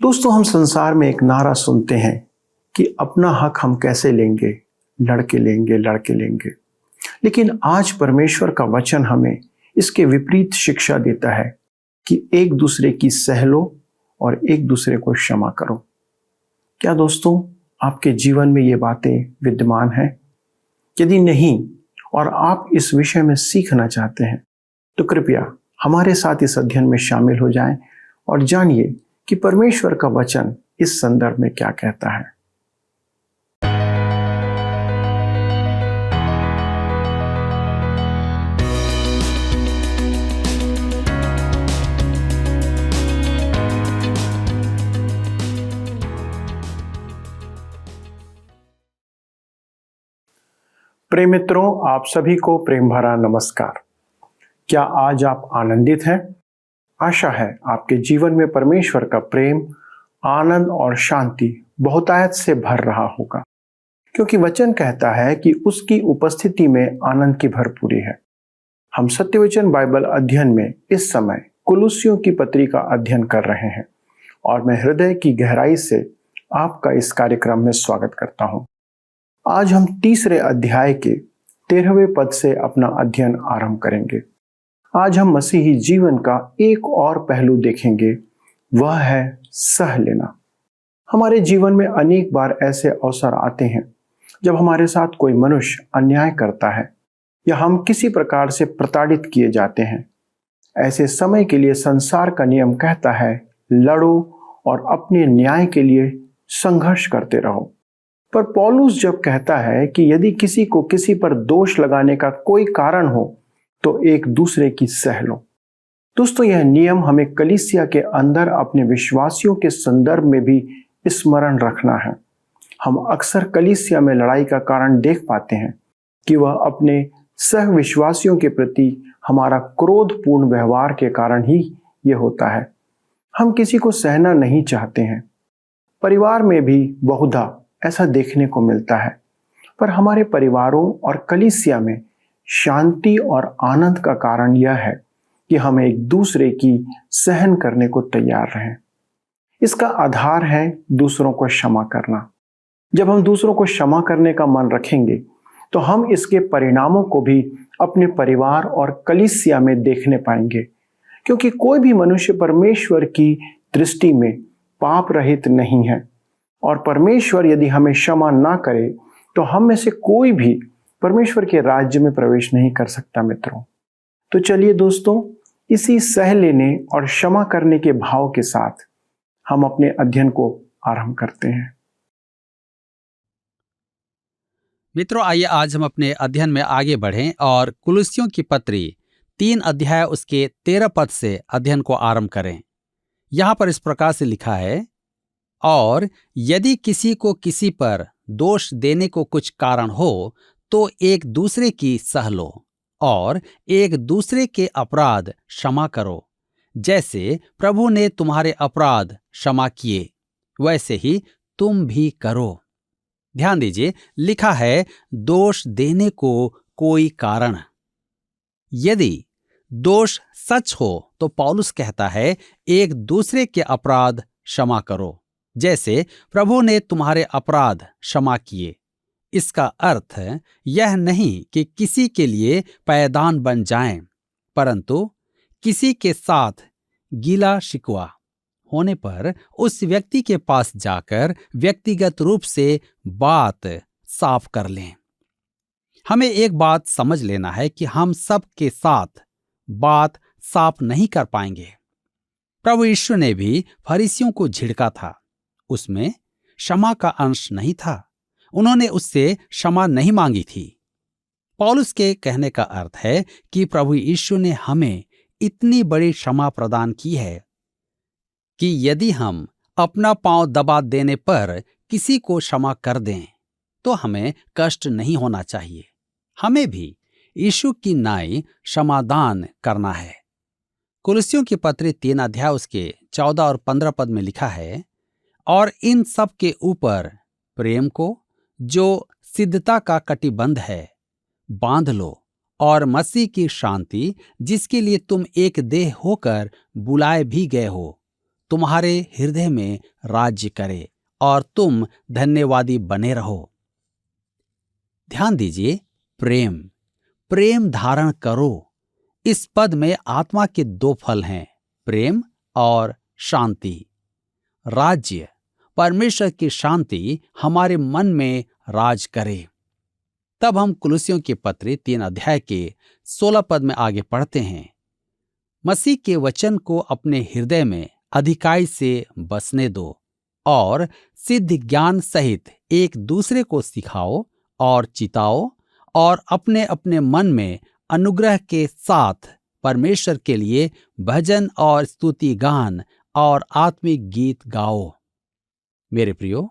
दोस्तों, हम संसार में एक नारा सुनते हैं कि अपना हक हम कैसे लेंगे, लड़के लेंगे, लड़के लेंगे। लेकिन आज परमेश्वर का वचन हमें इसके विपरीत शिक्षा देता है कि एक दूसरे की सह लो और एक दूसरे को क्षमा करो। क्या दोस्तों, आपके जीवन में ये बातें विद्यमान हैं? यदि नहीं और आप इस विषय में सीखना चाहते हैं तो कृपया हमारे साथ इस अध्ययन में शामिल हो जाएं और जानिए कि परमेश्वर का वचन इस संदर्भ में क्या कहता है। प्रिय मित्रों, आप सभी को प्रेम भरा नमस्कार। क्या आज आप आनंदित हैं? आशा है आपके जीवन में परमेश्वर का प्रेम, आनंद और शांति बहुतायत से भर रहा होगा, क्योंकि वचन कहता है कि उसकी उपस्थिति में आनंद की भरपूरी है। हम सत्यवचन बाइबल अध्ययन में इस समय कुलुस्सियों की पत्री का अध्ययन कर रहे हैं और मैं हृदय की गहराई से आपका इस कार्यक्रम में स्वागत करता हूं। आज हम तीसरे अध्याय के 13वें पद से अपना अध्ययन आरंभ करेंगे। आज हम मसीही जीवन का एक और पहलू देखेंगे, वह है सह लेना। हमारे जीवन में अनेक बार ऐसे अवसर आते हैं जब हमारे साथ कोई मनुष्य अन्याय करता है या हम किसी प्रकार से प्रताड़ित किए जाते हैं। ऐसे समय के लिए संसार का नियम कहता है, लड़ो और अपने न्याय के लिए संघर्ष करते रहो। पर पौलुस जब कहता है कि यदि किसी को किसी पर दोष लगाने का कोई कारण हो तो एक दूसरे की सह लो। दोस्तों, यह नियम हमें कलीसिया के अंदर अपने विश्वासियों के संदर्भ में भी स्मरण रखना है। हम अक्सर कलीसिया में लड़ाई का कारण देख पाते हैं कि वह अपने सह विश्वासियों के प्रति हमारा क्रोधपूर्ण व्यवहार के कारण ही यह होता है। हम किसी को सहना नहीं चाहते हैं। परिवार में भी बहुधा ऐसा देखने को मिलता है, पर हमारे परिवारों और कलीसिया में शांति और आनंद का कारण यह है कि हम एक दूसरे की सहन करने को तैयार रहें। इसका आधार है दूसरों को क्षमा करना। जब हम दूसरों को क्षमा करने का मन रखेंगे तो हम इसके परिणामों को भी अपने परिवार और कलीसिया में देखने पाएंगे, क्योंकि कोई भी मनुष्य परमेश्वर की दृष्टि में पाप रहित नहीं है और परमेश्वर यदि हमें क्षमा ना करे तो हम में से कोई भी परमेश्वर के राज्य में प्रवेश नहीं कर सकता। मित्रों, तो चलिए दोस्तों, इसी सह लेने और क्षमा करने के भाव के साथ हम अपने अध्ययन को आरंभ करते हैं। मित्रों, आइए आज हम अपने अध्ययन में आगे बढ़ें और कुलुस्सियों की पत्री 3 अध्याय उसके 13 पद से अध्ययन को आरंभ करें। यहां पर इस प्रकार से लिखा है, और यदि किसी को किसी पर दोष देने को कुछ कारण हो तो एक दूसरे की सह लो और एक दूसरे के अपराध क्षमा करो। जैसे प्रभु ने तुम्हारे अपराध क्षमा किए, वैसे ही तुम भी करो। ध्यान दीजिए, लिखा है दोष देने को कोई कारण। यदि दोष सच हो तो पौलुस कहता है एक दूसरे के अपराध क्षमा करो, जैसे प्रभु ने तुम्हारे अपराध क्षमा किए। इसका अर्थ यह नहीं कि किसी के लिए पैदान बन जाएं, परंतु किसी के साथ गिला शिकवा होने पर उस व्यक्ति के पास जाकर व्यक्तिगत रूप से बात साफ कर लें। हमें एक बात समझ लेना है कि हम सब के साथ बात साफ नहीं कर पाएंगे। प्रभु यीशु ने भी फरीसियों को झिड़का था, उसमें क्षमा का अंश नहीं था। उन्होंने उससे क्षमा नहीं मांगी थी। पौलुस के कहने का अर्थ है कि प्रभु यीशु ने हमें इतनी बड़ी क्षमा प्रदान की है कि यदि हम अपना पांव दबा देने पर किसी को क्षमा कर दें तो हमें कष्ट नहीं होना चाहिए। हमें भी यीशु की नाई क्षमादान करना है। कुलुस्सियों की पत्री 3 अध्याय उसके 14 और 15 पद में लिखा है, और इन सब के ऊपर प्रेम को, जो सिद्धता का कटिबंध है, बांध लो और मसीह की शांति, जिसके लिए तुम एक देह होकर बुलाए भी गए हो, तुम्हारे हृदय में राज्य करे और तुम धन्यवादी बने रहो। ध्यान दीजिए, प्रेम, प्रेम धारण करो। इस पद में आत्मा के दो फल हैं, प्रेम और शांति। राज्य, परमेश्वर की शांति हमारे मन में राज करे। तब हम कुलुस्सियों की पत्री 3 अध्याय के 16 पद में आगे पढ़ते हैं। मसीह के वचन को अपने हृदय में अधिकाई से बसने दो और सिद्ध ज्ञान सहित एक दूसरे को सिखाओ और चिताओ और अपने अपने मन में अनुग्रह के साथ परमेश्वर के लिए भजन और स्तुति गान और आत्मिक गीत गाओ। मेरे प्रियो,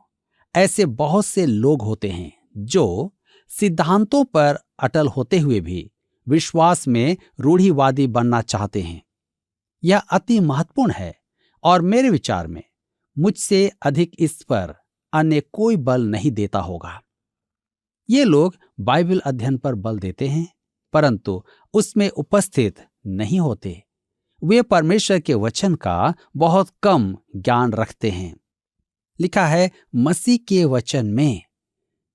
ऐसे बहुत से लोग होते हैं जो सिद्धांतों पर अटल होते हुए भी विश्वास में रूढ़िवादी बनना चाहते हैं। यह अति महत्वपूर्ण है और मेरे विचार में मुझसे अधिक इस पर अन्य कोई बल नहीं देता होगा। ये लोग बाइबल अध्ययन पर बल देते हैं, परंतु उसमें उपस्थित नहीं होते। वे परमेश्वर के वचन का बहुत कम ज्ञान रखते हैं। लिखा है मसीह के वचन में,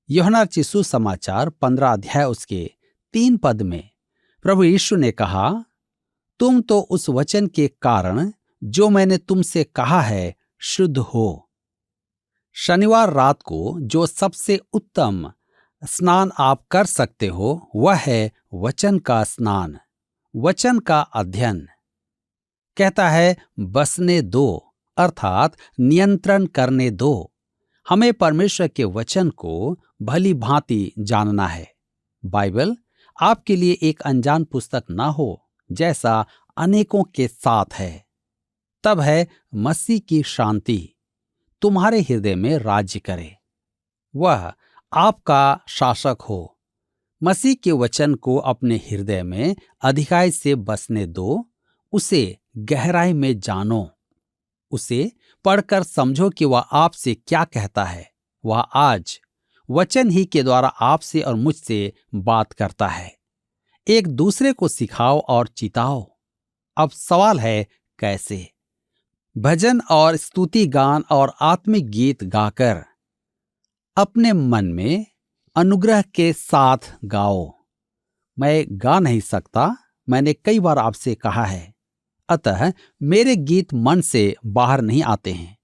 यूहन्ना रचित सुसमाचार 15 अध्याय उसके 3 पद में प्रभु यीशु ने कहा, तुम तो उस वचन के कारण जो मैंने तुमसे कहा है शुद्ध हो। शनिवार रात को जो सबसे उत्तम स्नान आप कर सकते हो वह है वचन का स्नान, वचन का अध्ययन। कहता है बसने दो, अर्थात नियंत्रण करने दो। हमें परमेश्वर के वचन को भली भांति जानना है। बाइबल आपके लिए एक अनजान पुस्तक ना हो जैसा अनेकों के साथ है। तब है मसीह की शांति तुम्हारे हृदय में राज्य करे, वह आपका शासक हो। मसीह के वचन को अपने हृदय में अधिकाई से बसने दो, उसे गहराई में जानो, उसे पढ़कर समझो कि वह आपसे क्या कहता है। वह आज वचन ही के द्वारा आपसे और मुझसे बात करता है। एक दूसरे को सिखाओ और चिताओ। अब सवाल है कैसे? भजन और स्तुति गान और आत्मिक गीत गाकर अपने मन में अनुग्रह के साथ गाओ। मैं गा नहीं सकता, मैंने कई बार आपसे कहा है, अतः मेरे गीत मन से बाहर नहीं आते हैं।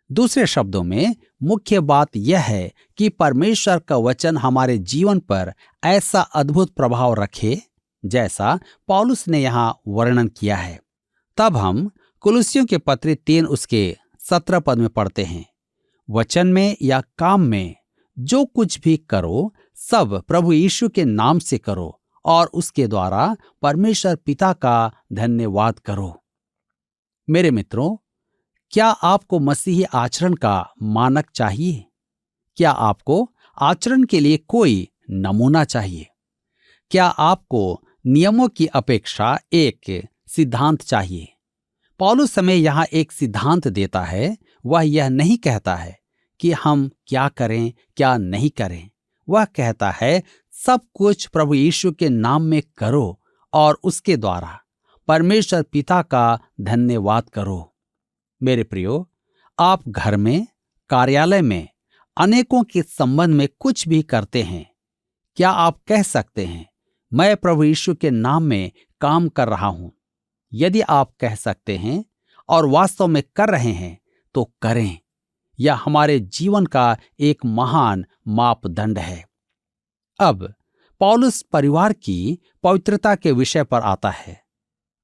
दूसरे शब्दों में मुख्य बात यह है कि परमेश्वर का वचन हमारे जीवन पर ऐसा अद्भुत प्रभाव रखे जैसा पौलुस ने यहाँ वर्णन किया है। तब हम कुलुस्सियों के पत्री 3 उसके 17 पद में पढ़ते हैं, वचन में या काम में जो कुछ भी करो सब प्रभु यीशु के नाम से करो और उसके द्वारा परमेश्वर पिता का धन्यवाद करो। मेरे मित्रों, क्या आपको मसीही आचरण का मानक चाहिए? क्या आपको आचरण के लिए कोई नमूना चाहिए? क्या आपको नियमों की अपेक्षा एक सिद्धांत चाहिए? पौलुस हमें यहाँ एक सिद्धांत देता है। वह यह नहीं कहता है कि हम क्या करें क्या नहीं करें। वह कहता है सब कुछ प्रभु यीशु के नाम में करो और उसके द्वारा परमेश्वर पिता का धन्यवाद करो। मेरे प्रियो, आप घर में, कार्यालय में अनेकों के संबंध में कुछ भी करते हैं। क्या आप कह सकते हैं मैं प्रभु यीशु के नाम में काम कर रहा हूं? यदि आप कह सकते हैं और वास्तव में कर रहे हैं तो करें। यह हमारे जीवन का एक महान मापदंड है। अब पौलुस परिवार की पवित्रता के विषय पर आता है।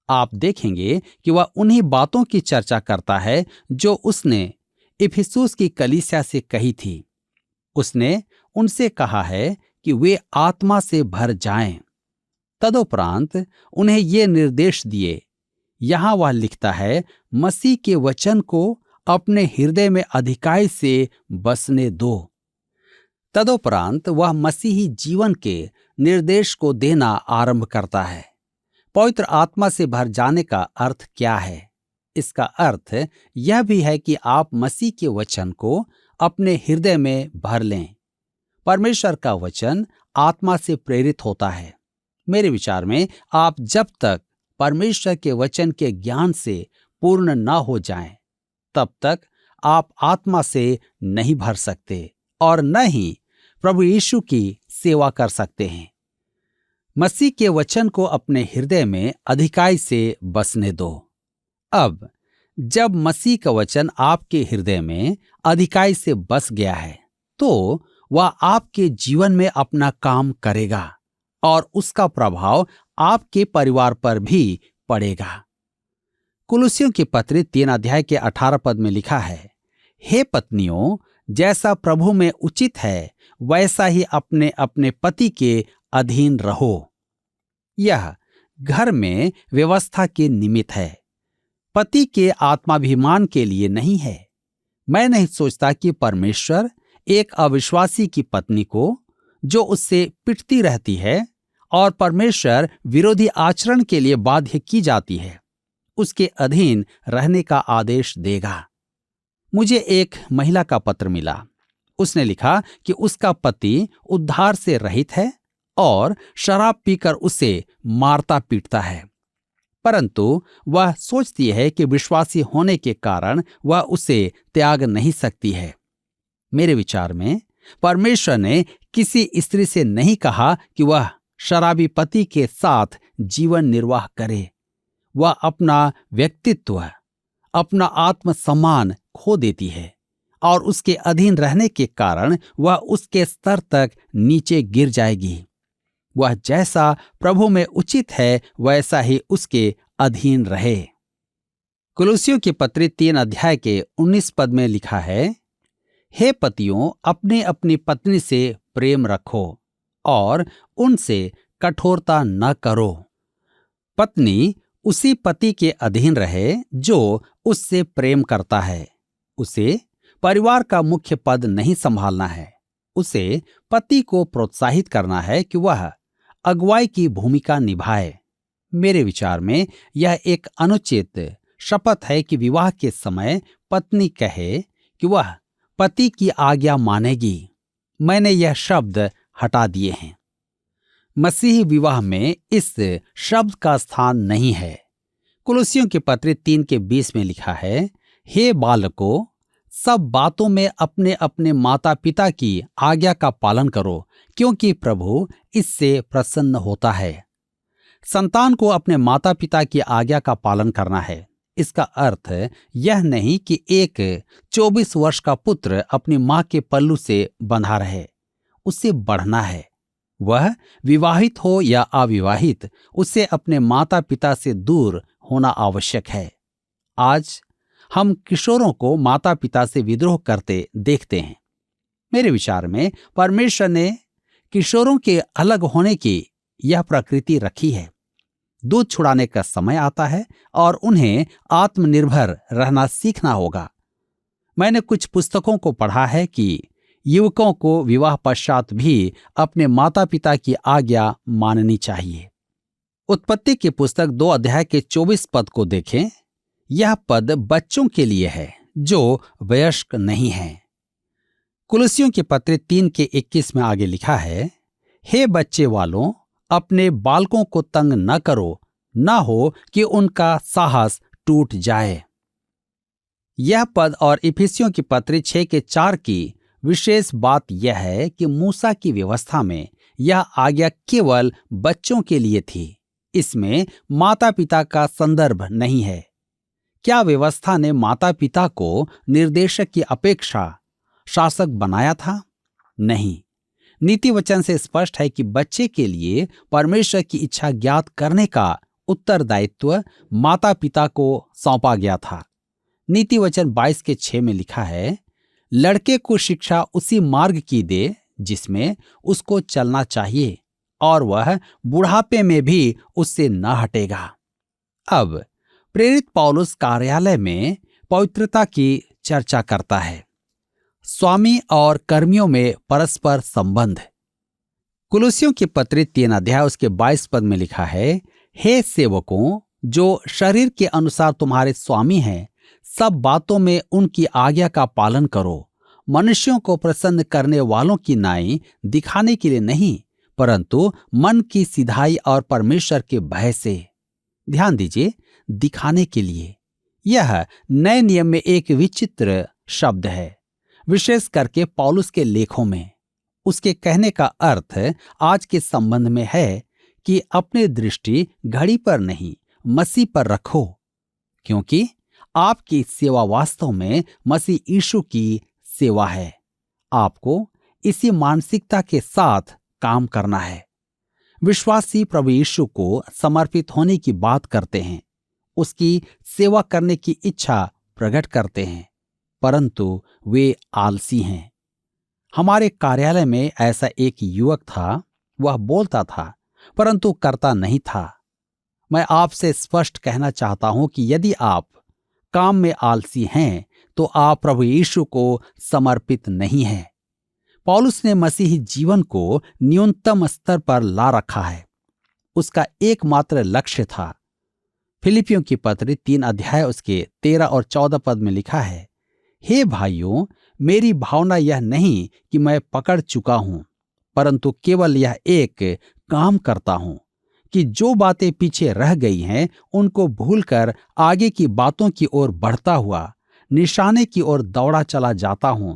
आप देखेंगे कि वह उन्हीं बातों की चर्चा करता है जो उसने इफिसुस की कलीसिया से कही थी। उसने उनसे कहा है कि वे आत्मा से भर जाएं। तदुपरांत उन्हें ये निर्देश दिए। यहां वह लिखता है मसीह के वचन को अपने हृदय में अधिकाई से बसने दो। तदुपरांत वह मसीही जीवन के निर्देश को देना आरंभ करता है। पवित्र आत्मा से भर जाने का अर्थ क्या है? इसका अर्थ यह भी है कि आप मसीह के वचन को अपने हृदय में भर लें। परमेश्वर का वचन आत्मा से प्रेरित होता है। मेरे विचार में आप जब तक परमेश्वर के वचन के ज्ञान से पूर्ण न हो जाएं, तब तक आप आत्मा से नहीं भर सकते और न ही प्रभु यीशु की सेवा कर सकते हैं। मसीह के वचन को अपने हृदय में अधिकाई से बसने दो। अब जब मसीह का वचन आपके हृदय में अधिकाई से बस गया है तो वह आपके जीवन में अपना काम करेगा और उसका प्रभाव आपके परिवार पर भी पड़ेगा। कुलुस्सियों की पत्री 3 अध्याय के 18 पद में लिखा है, हे पत्नियों, जैसा प्रभु में उचित है वैसा ही अपने अपने पति के अधीन रहो। यह घर में व्यवस्था के निमित्त है, पति के आत्माभिमान के लिए नहीं है। मैं नहीं सोचता कि परमेश्वर एक अविश्वासी की पत्नी को जो उससे पिटती रहती है और परमेश्वर विरोधी आचरण के लिए बाध्य की जाती है, उसके अधीन रहने का आदेश देगा। मुझे एक महिला का पत्र मिला। उसने लिखा कि उसका पति उद्धार से रहित है और शराब पीकर उसे मारता पीटता है, परंतु वह सोचती है कि विश्वासी होने के कारण वह उसे त्याग नहीं सकती है। मेरे विचार में परमेश्वर ने किसी स्त्री से नहीं कहा कि वह शराबी पति के साथ जीवन निर्वाह करे। वह अपना व्यक्तित्व, अपना आत्मसम्मान खो देती है और उसके अधीन रहने के कारण वह उसके स्तर तक नीचे गिर जाएगी। वह जैसा प्रभु में उचित है वैसा ही उसके अधीन रहे। कुलुस्सियों की पत्री 3 अध्याय के 19 पद में लिखा है, हे पतियों, अपने अपनी पत्नी से प्रेम रखो और उनसे कठोरता न करो। पत्नी उसी पति के अधीन रहे जो उससे प्रेम करता है। उसे परिवार का मुख्य पद नहीं संभालना है। उसे पति को प्रोत्साहित करना है कि वह अगुवाई की भूमिका निभाए। मेरे विचार में यह एक अनुचित शपथ है कि विवाह के समय पत्नी कहे कि वह पति की आज्ञा मानेगी। मैंने यह शब्द हटा दिए हैं। मसीही विवाह में इस शब्द का स्थान नहीं है। कुलुस्सियों की पत्री 3 के 20 में लिखा है, हे बालकों, सब बातों में अपने अपने माता पिता की आज्ञा का पालन करो, क्योंकि प्रभु इससे प्रसन्न होता है। संतान को अपने माता पिता की आज्ञा का पालन करना है। इसका अर्थ यह नहीं कि एक 24 वर्ष का पुत्र अपनी मां के पल्लू से बंधा रहे। उसे बढ़ना है। वह विवाहित हो या अविवाहित, उसे अपने माता पिता से दूर होना आवश्यक है। आज हम किशोरों को माता पिता से विद्रोह करते देखते हैं। मेरे विचार में परमेश्वर ने किशोरों के अलग होने की यह प्रकृति रखी है। दूध छुड़ाने का समय आता है और उन्हें आत्मनिर्भर रहना सीखना होगा। मैंने कुछ पुस्तकों को पढ़ा है कि युवकों को विवाह पश्चात भी अपने माता पिता की आज्ञा माननी चाहिए। उत्पत्ति की पुस्तक 2 अध्याय के 24 पद को देखें। यह पद बच्चों के लिए है जो वयस्क नहीं हैं। कुलुस्सियों की पत्री 3 के 21 में आगे लिखा है, हे बच्चे वालों, अपने बालकों को तंग न करो, न हो कि उनका साहस टूट जाए। यह पद और इफिसियों की पत्री 6 के 4 की विशेष बात यह है कि मूसा की व्यवस्था में यह आज्ञा केवल बच्चों के लिए थी। इसमें माता पिता का संदर्भ नहीं है। क्या व्यवस्था ने माता पिता को निर्देशक की अपेक्षा शासक बनाया था? नहीं। नीति वचन से स्पष्ट है कि बच्चे के लिए परमेश्वर की इच्छा ज्ञात करने का उत्तरदायित्व माता पिता को सौंपा गया था। नीति वचन 22 के 6 में लिखा है, लड़के को शिक्षा उसी मार्ग की दे जिसमें उसको चलना चाहिए, और वह बुढ़ापे में भी उससे न हटेगा। अब प्रेरित पौलुस कार्यालय में पवित्रता की चर्चा करता है। स्वामी और कर्मियों में परस्पर संबंध। कुलुस्सियों की पत्री 3 अध्याय उसके 22 पद में लिखा है, हे सेवकों, जो शरीर के अनुसार तुम्हारे स्वामी हैं, सब बातों में उनकी आज्ञा का पालन करो, मनुष्यों को प्रसन्न करने वालों की नाई दिखाने के लिए नहीं, परंतु मन की सिधाई और परमेश्वर के भय से। ध्यान दीजिए, दिखाने के लिए। यह नए नियम में एक विचित्र शब्द है, विशेष करके पौलुस के लेखों में। उसके कहने का अर्थ आज के संबंध में है कि अपनी दृष्टि घड़ी पर नहीं, मसीह पर रखो, क्योंकि आपकी सेवा वास्तव में मसीह यीशु की सेवा है। आपको इसी मानसिकता के साथ काम करना है। विश्वासी प्रभु यीशु को समर्पित होने की बात करते हैं, उसकी सेवा करने की इच्छा प्रकट करते हैं, परंतु वे आलसी हैं। हमारे कार्यालय में ऐसा एक युवक था। वह बोलता था परंतु करता नहीं था। मैं आपसे स्पष्ट कहना चाहता हूं कि यदि आप काम में आलसी हैं तो आप प्रभु यीशु को समर्पित नहीं हैं। पौलुस ने मसीही जीवन को न्यूनतम स्तर पर ला रखा है। उसका एकमात्र लक्ष्य था। फिलिपियों की पत्री 3 अध्याय उसके 13 और 14 पद में लिखा है, हे भाइयों, मेरी भावना यह नहीं कि मैं पकड़ चुका हूं, परंतु केवल यह एक काम करता हूं कि जो बातें पीछे रह गई हैं उनको भूलकर आगे की बातों की ओर बढ़ता हुआ निशाने की ओर दौड़ा चला जाता हूं,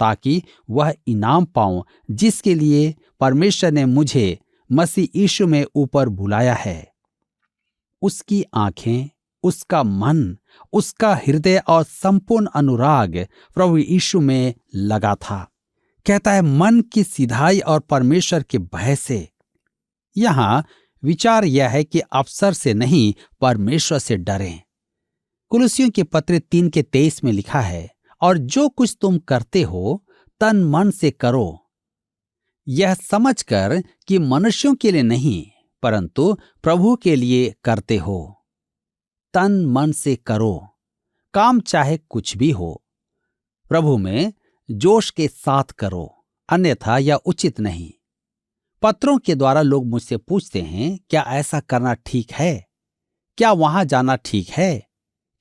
ताकि वह इनाम पाऊं जिसके लिए परमेश्वर ने मुझे मसीह यीशु में ऊपर बुलाया है। उसकी आंखें, उसका मन, उसका हृदय और संपूर्ण अनुराग प्रभु यीशु में लगा था। कहता है मन की सिधाई और परमेश्वर के भय से। यहां विचार यह है कि अवसर से नहीं, परमेश्वर से डरें। कुलुस्सियों की पत्र 3 के 23 में लिखा है, और जो कुछ तुम करते हो तन मन से करो, यह समझकर कि मनुष्यों के लिए नहीं परंतु प्रभु के लिए करते हो। तन मन से करो, काम चाहे कुछ भी हो, प्रभु में जोश के साथ करो, अन्यथा यह उचित नहीं। पत्रों के द्वारा लोग मुझसे पूछते हैं, क्या ऐसा करना ठीक है? क्या वहां जाना ठीक है?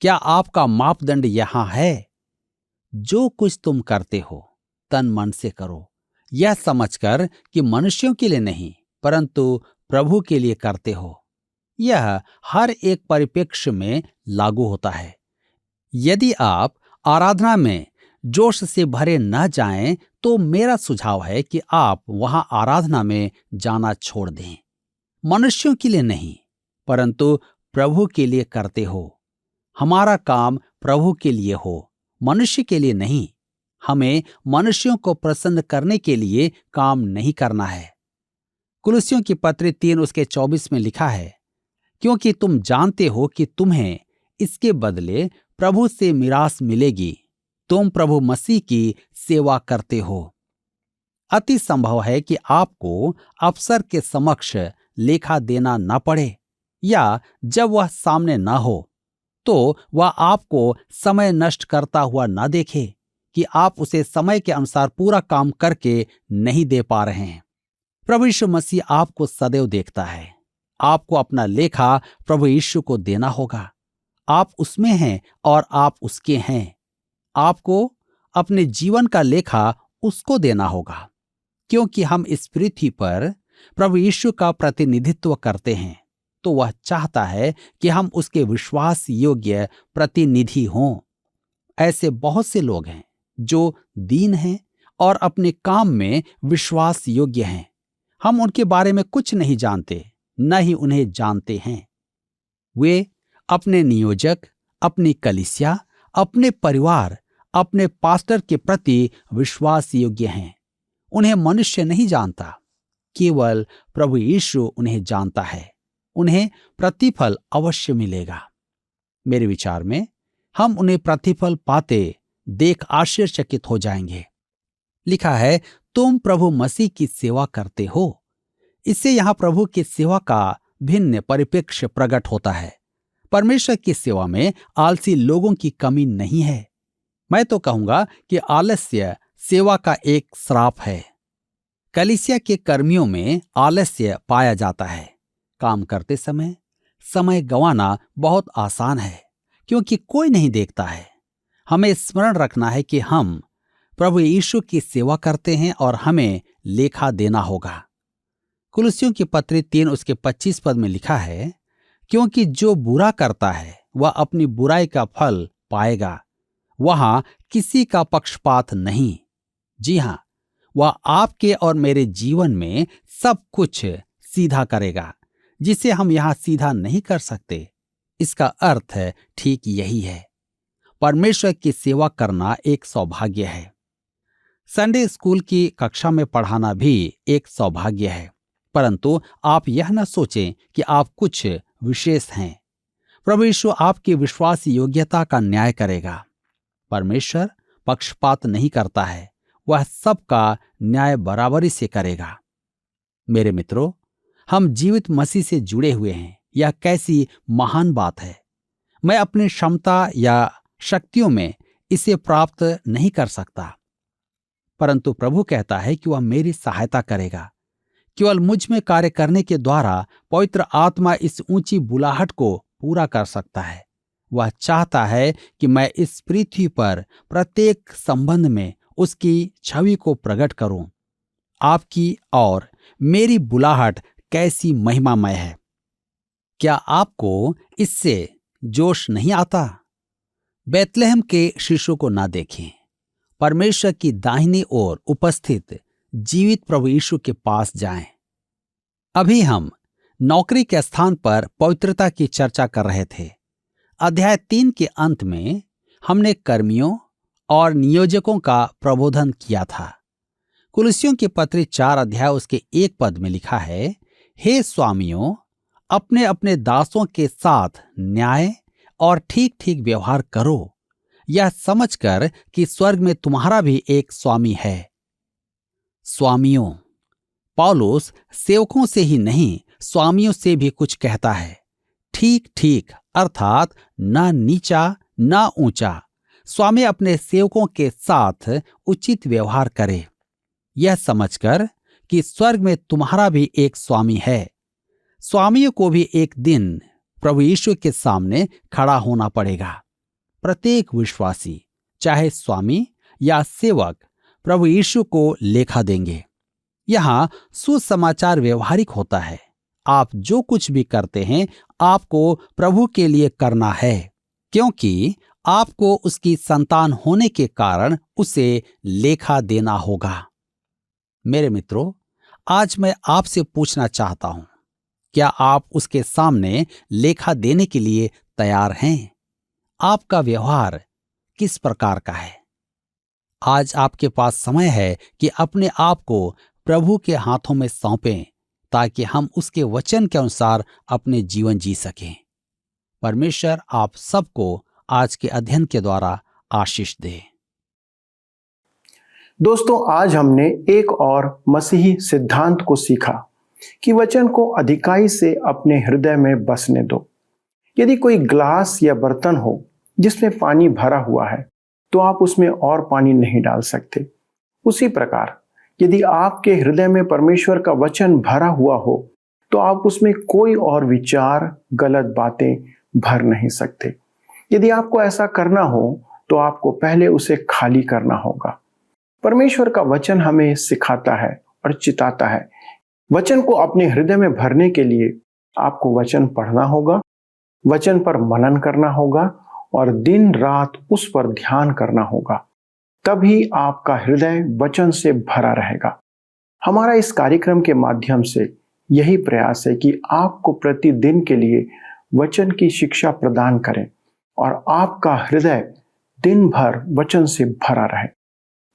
क्या आपका मापदंड यहां है? जो कुछ तुम करते हो तन मन से करो, यह समझकर कि मनुष्यों के लिए नहीं परंतु प्रभु के लिए करते हो। यह हर एक परिप्रेक्ष्य में लागू होता है। यदि आप आराधना में जोश से भरे न जाएं, तो मेरा सुझाव है कि आप वहां आराधना में जाना छोड़ दें। मनुष्यों के लिए नहीं परंतु प्रभु के लिए करते हो। हमारा काम प्रभु के लिए हो, मनुष्य के लिए नहीं। हमें मनुष्यों को प्रसन्न करने के लिए काम नहीं करना है। कुलुस्सियों की पत्री 3 उसके 24 में लिखा है, क्योंकि तुम जानते हो कि तुम्हें इसके बदले प्रभु से मिरास मिलेगी। तुम प्रभु मसीह की सेवा करते हो। अति संभव है कि आपको अफसर के समक्ष लेखा देना न पड़े, या जब वह सामने न हो तो वह आपको समय नष्ट करता हुआ न देखे कि आप उसे समय के अनुसार पूरा काम करके नहीं दे पा रहे हैं। प्रभु यीशु मसीह आपको सदैव देखता है। आपको अपना लेखा प्रभु यीशु को देना होगा। आप उसमें हैं और आप उसके हैं। आपको अपने जीवन का लेखा उसको देना होगा, क्योंकि हम इस पृथ्वी पर प्रभु यीशु का प्रतिनिधित्व करते हैं, तो वह चाहता है कि हम उसके विश्वास योग्य प्रतिनिधि हों। ऐसे बहुत से लोग हैं जो दीन हैं और अपने काम में विश्वास योग्य हैं। हम उनके बारे में कुछ नहीं जानते, न ही उन्हें जानते हैं। वे अपने नियोजक, अपनी कलीसिया, अपने परिवार, अपने पास्टर के प्रति विश्वास योग्य हैं। उन्हें मनुष्य नहीं जानता, केवल प्रभु यीशु उन्हें जानता है। उन्हें प्रतिफल अवश्य मिलेगा। मेरे विचार में हम उन्हें प्रतिफल पाते देख आश्चर्यचकित हो जाएंगे। लिखा है, तुम प्रभु मसीह की सेवा करते हो। इससे यहां प्रभु की सेवा का भिन्न परिप्रेक्ष्य प्रकट होता है। परमेश्वर की सेवा में आलसी लोगों की कमी नहीं है। मैं तो कहूंगा कि आलस्य सेवा का एक श्राप है। कलीसिया के कर्मियों में आलस्य पाया जाता है। काम करते समय समय गंवाना बहुत आसान है, क्योंकि कोई नहीं देखता है। हमें स्मरण रखना है कि हम प्रभु यीशु की सेवा करते हैं और हमें लेखा देना होगा। कुलुस्सियों की पत्री 3 उसके 25 पद में लिखा है, क्योंकि जो बुरा करता है वह अपनी बुराई का फल पाएगा। वहां किसी का पक्षपात नहीं। जी हां, वह आपके और मेरे जीवन में सब कुछ सीधा करेगा, जिसे हम यहां सीधा नहीं कर सकते। इसका अर्थ ठीक यही है। परमेश्वर की सेवा करना एक सौभाग्य है। संडे स्कूल की कक्षा में पढ़ाना भी एक सौभाग्य है, परंतु आप यह न सोचें कि आप कुछ विशेष हैं। प्रभु यीशु आपकी विश्वास योग्यता का न्याय करेगा। परमेश्वर पक्षपात नहीं करता है, वह सबका न्याय बराबरी से करेगा। मेरे मित्रों, हम जीवित मसीह से जुड़े हुए हैं। यह कैसी महान बात है। मैं अपनी क्षमता या शक्तियों में इसे प्राप्त नहीं कर सकता, परंतु प्रभु कहता है कि वह मेरी सहायता करेगा। केवल मुझ में कार्य करने के द्वारा पवित्र आत्मा इस ऊंची बुलाहट को पूरा कर सकता है। वह चाहता है कि मैं इस पृथ्वी पर प्रत्येक संबंध में उसकी छवि को प्रकट करूं। आपकी और मेरी बुलाहट कैसी महिमामय है। क्या आपको इससे जोश नहीं आता? बैतलहम के शिशु को ना देखें। परमेश्वर की दाहिनी ओर उपस्थित जीवित प्रभु यीशु के पास जाएं। अभी हम नौकरी के स्थान पर पवित्रता की चर्चा कर रहे थे। अध्याय 3 के अंत में हमने कर्मियों और नियोजकों का प्रबोधन किया था। कुलुस्सियों की पत्री 4 अध्याय उसके 1 पद में लिखा है, हे स्वामियों, अपने अपने दासों के साथ न्याय और ठीक ठीक व्यवहार करो, यह समझकर कि स्वर्ग में तुम्हारा भी एक स्वामी है। स्वामियों, पौलुस सेवकों से ही नहीं, स्वामियों से भी कुछ कहता है। ठीक ठीक अर्थात ना नीचा ना ऊंचा। स्वामी अपने सेवकों के साथ उचित व्यवहार करे, यह समझकर कि स्वर्ग में तुम्हारा भी एक स्वामी है। स्वामियों को भी एक दिन प्रभु यीशु के सामने खड़ा होना पड़ेगा। प्रत्येक विश्वासी, चाहे स्वामी या सेवक, प्रभु यीशु को लेखा देंगे। यहां सुसमाचार व्यवहारिक होता है। आप जो कुछ भी करते हैं, आपको प्रभु के लिए करना है, क्योंकि आपको उसकी संतान होने के कारण उसे लेखा देना होगा। मेरे मित्रों, आज मैं आपसे पूछना चाहता हूं, क्या आप उसके सामने लेखा देने के लिए तैयार हैं? आपका व्यवहार किस प्रकार का है? आज आपके पास समय है कि अपने आप को प्रभु के हाथों में सौंपें, ताकि हम उसके वचन के अनुसार अपने जीवन जी सकें। परमेश्वर आप सबको आज के अध्ययन के द्वारा आशीष दे। दोस्तों, आज हमने एक और मसीही सिद्धांत को सीखा कि वचन को अधिकाई से अपने हृदय में बसने दो। यदि कोई ग्लास या बर्तन हो जिसमें पानी भरा हुआ है, तो आप उसमें और पानी नहीं डाल सकते। उसी प्रकार यदि आपके हृदय में परमेश्वर का वचन भरा हुआ हो, तो आप उसमें कोई और विचार, गलत बातें भर नहीं सकते। यदि आपको ऐसा करना हो, तो आपको पहले उसे खाली करना होगा। परमेश्वर का वचन हमें सिखाता है और चिताता है। वचन को अपने हृदय में भरने के लिए आपको वचन पढ़ना होगा, वचन पर मनन करना होगा और दिन रात उस पर ध्यान करना होगा। तभी आपका हृदय वचन से भरा रहेगा। हमारा इस कार्यक्रम के माध्यम से यही प्रयास है कि आपको प्रतिदिन के लिए वचन की शिक्षा प्रदान करें और आपका हृदय दिन भर वचन से भरा रहे।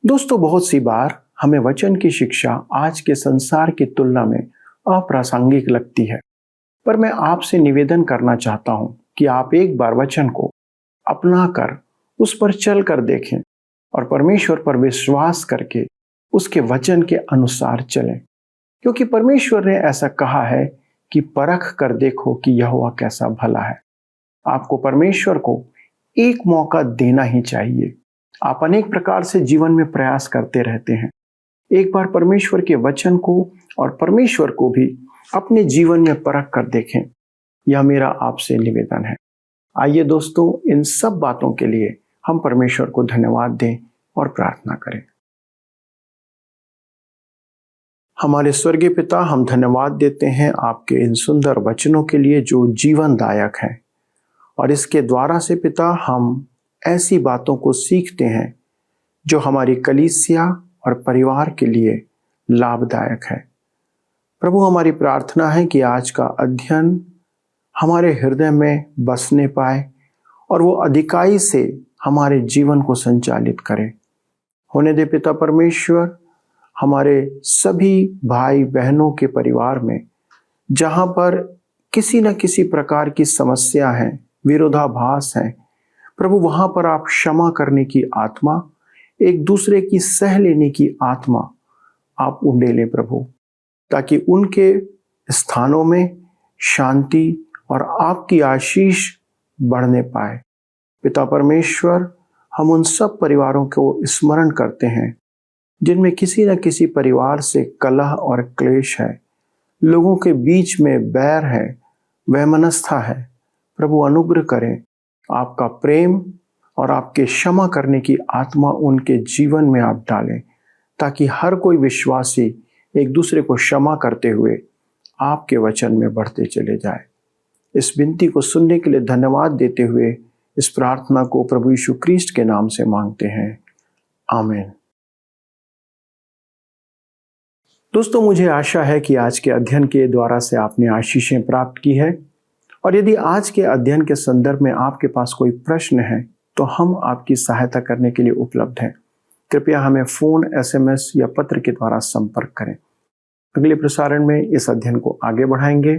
दोस्तों, बहुत सी बार हमें वचन की शिक्षा आज के संसार की तुलना में अप्रासंगिक लगती है, पर मैं आपसे निवेदन करना चाहता हूं कि आप एक बार वचन को अपना कर उस पर चल कर देखें और परमेश्वर पर विश्वास करके उसके वचन के अनुसार चलें, क्योंकि परमेश्वर ने ऐसा कहा है कि परख कर देखो कि यहोवा कैसा भला है। आपको परमेश्वर को एक मौका देना ही चाहिए। आप अनेक प्रकार से जीवन में प्रयास करते रहते हैं। एक बार परमेश्वर के वचन को और परमेश्वर को भी अपने जीवन में परख कर देखें। यह मेरा आपसे निवेदन है। आइए दोस्तों, इन सब बातों के लिए हम परमेश्वर को धन्यवाद दें और प्रार्थना करें। हमारे स्वर्गीय पिता, हम धन्यवाद देते हैं आपके इन सुंदर वचनों के लिए जो जीवनदायक हैं और इसके द्वारा से पिता हम ऐसी बातों को सीखते हैं जो हमारी कलीसिया और परिवार के लिए लाभदायक है। प्रभु, हमारी प्रार्थना है कि आज का अध्ययन हमारे हृदय में बसने पाए और वो अधिकाई से हमारे जीवन को संचालित करे। होने दे पिता परमेश्वर, हमारे सभी भाई बहनों के परिवार में जहाँ पर किसी न किसी प्रकार की समस्या है, विरोधाभास है, प्रभु वहाँ पर आप क्षमा करने की आत्मा, एक दूसरे की सह लेने की आत्मा आप उंडेलें प्रभु, ताकि उनके स्थानों में शांति और आपकी आशीष बढ़ने पाए। पिता परमेश्वर, हम उन सब परिवारों को स्मरण करते हैं जिनमें किसी न किसी परिवार से कलह और क्लेश है, लोगों के बीच में बैर है, वैमनस्यता है। प्रभु अनुग्रह करें, आपका प्रेम और आपके क्षमा करने की आत्मा उनके जीवन में आप डालें, ताकि हर कोई विश्वासी एक दूसरे को क्षमा करते हुए आपके वचन में बढ़ते चले जाए। इस विनती को सुनने के लिए धन्यवाद देते हुए इस प्रार्थना को प्रभु यीशु क्रिस्ट के नाम से मांगते हैं, आमीन। दोस्तों, मुझे आशा है कि आज के अध्ययन के द्वारा से आपने आशीषें प्राप्त की है, और यदि आज के अध्ययन के संदर्भ में आपके पास कोई प्रश्न है तो हम आपकी सहायता करने के लिए उपलब्ध हैं। कृपया हमें फ़ोन, SMS या पत्र के द्वारा संपर्क करें। अगले प्रसारण में इस अध्ययन को आगे बढ़ाएंगे।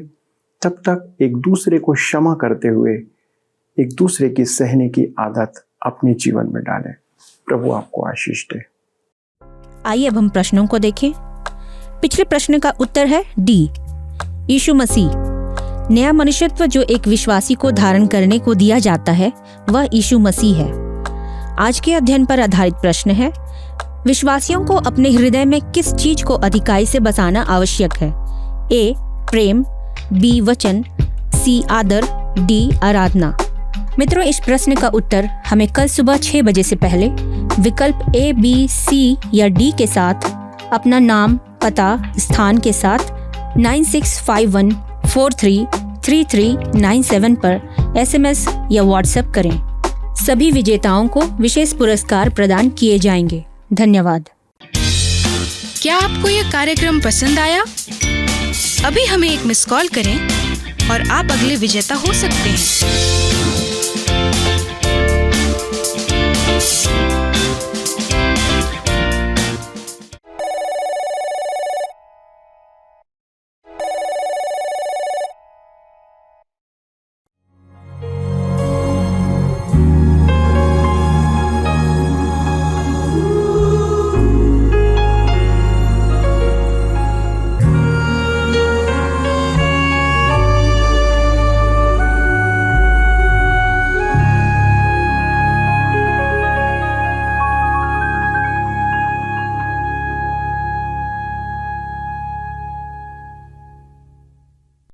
तब तक एक दूसरे को क्षमा करते हुए एक दूसरे की सहने की आदत अपने जीवन में डालें। प्रभु आपको आशीष दे। आइए अब हम प्रश्नों को देखें। पिछले प्रश्न का उत्तर है डी, यीशु मसीह। नया मनुष्यत्व जो एक विश्वासी को धारण करने को दिया जाता है वह यीशु मसीह है। आज के अध्ययन पर आधारित प्रश्न है, विश्वासियों को अपने हृदय में किस चीज को अधिकाई से बसाना आवश्यक है? ए, प्रेम, बी, वचन, सी, आदर, डी, आराधना। मित्रों, इस प्रश्न का उत्तर हमें कल सुबह 6 बजे से पहले विकल्प A, B, C या D के साथ अपना नाम, पता, स्थान के साथ 9651433397 पर SMS या WhatsApp करें। सभी विजेताओं को विशेष पुरस्कार प्रदान किए जाएंगे। धन्यवाद। क्या आपको यह कार्यक्रम पसंद आया? अभी हमें एक मिस कॉल करें और आप अगले विजेता हो सकते हैं।